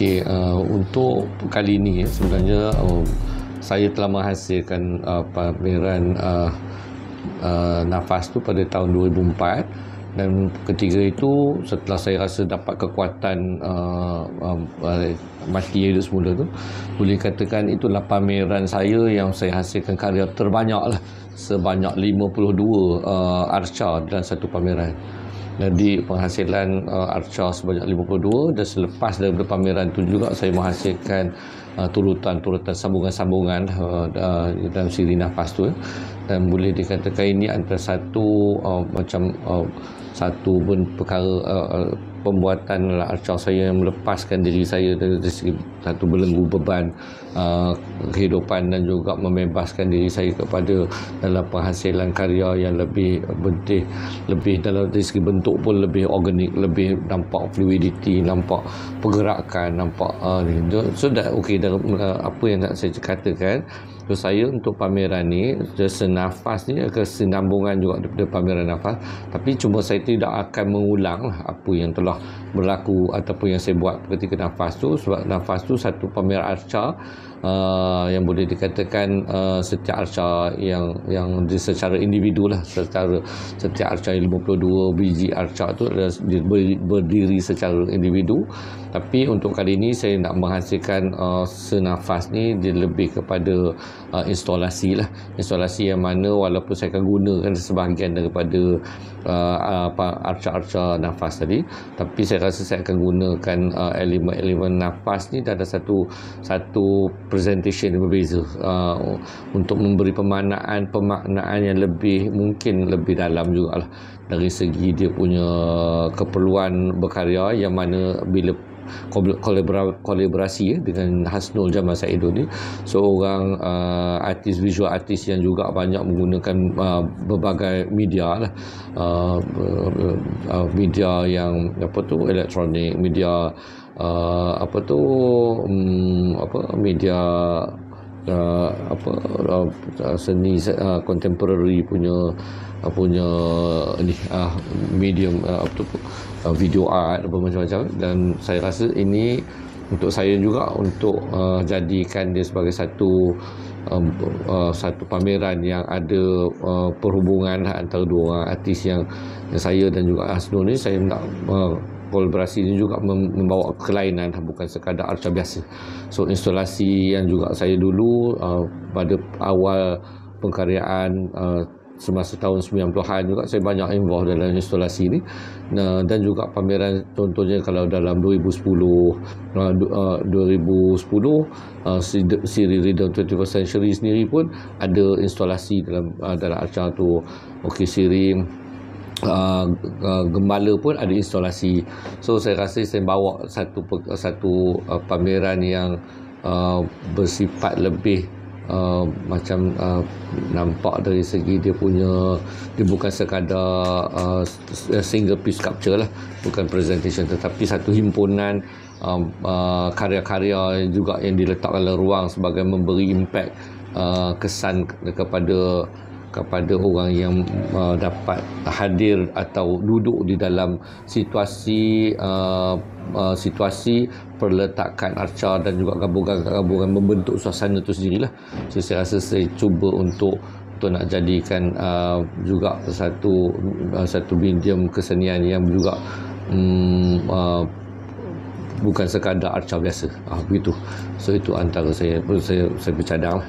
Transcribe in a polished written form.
Okey, untuk kali ini sebenarnya saya telah menghasilkan pameran nafas tu pada tahun 2004, dan ketika itu setelah saya rasa dapat kekuatan mati hidup semula tu, boleh katakan itulah pameran saya yang saya hasilkan karya terbanyak lah, sebanyak 52 arca dalam satu pameran. Jadi penghasilan arca sebanyak 52, dan selepas daripada pameran tu juga saya menghasilkan turutan-turutan sambungan-sambungan dalam siri nafas tu, dan boleh dikatakan ini antara satu satu perkara pembuatan arca saya yang melepaskan diri saya dari satu belenggu beban kehidupan, dan juga membebaskan diri saya kepada dalam penghasilan karya yang lebih dalam dari segi bentuk pun lebih organik, lebih nampak fluidity, nampak pergerakan, nampak so dah okey. Apa yang nak saya katakan, so saya untuk pameran ni senafas ni kesinambungan juga daripada pameran nafas, tapi cuma saya tidak akan mengulang apa yang telah berlaku ataupun yang saya buat ketika nafas tu, sebab nafas tu satu pameran arca yang boleh dikatakan setiap arca yang secara individu lah, setiap arca 52 biji arca tu berdiri secara individu. Tapi untuk kali ini saya nak menghasilkan senafas ni dia lebih kepada instalasi lah, instalasi yang mana walaupun saya akan gunakan sebahagian daripada arca-arca nafas tadi, tapi saya rasa saya akan gunakan elemen-elemen nafas ni ada satu presentation yang berbeza untuk memberi pemaknaan yang mungkin lebih dalam jugalah dari segi dia punya keperluan berkarya, yang mana bila kolaborasi dengan Hasnul Jamal Saidun ni seorang visual artist yang juga banyak menggunakan berbagai media lah, media yang elektronik, media media seni contemporary punya medium video art macam-macam. Dan saya rasa ini untuk saya juga untuk jadikan dia sebagai satu pameran yang ada perhubungan antara dua orang artis yang saya dan juga Hasnul ni. Saya nak kolaborasi ini juga membawa kelainan, bukan sekadar arca biasa. So instalasi yang juga saya dulu pada awal pengkaryaan semasa tahun 90-an juga saya banyak involved dalam instalasi ni, dan juga pameran contohnya kalau dalam 2010 siri Rhythm 21st Century sendiri pun ada instalasi dalam arca tu. Okey, siri Gembala pun ada instalasi. So saya rasa saya bawa satu pameran yang bersifat lebih nampak dari segi dia bukan sekadar single piece sculpture lah, bukan presentation, tetapi satu himpunan karya-karya juga yang diletakkan dalam ruang sebagai memberi impact kesan kepada orang yang dapat hadir atau duduk di dalam situasi perletakan arca dan juga gabungan membentuk suasana itu sendirilah. So, saya rasa saya cuba untuk nak jadikan juga satu medium kesenian yang juga bukan sekadar arca biasa. Begitu. So itu antara saya bercadang lah.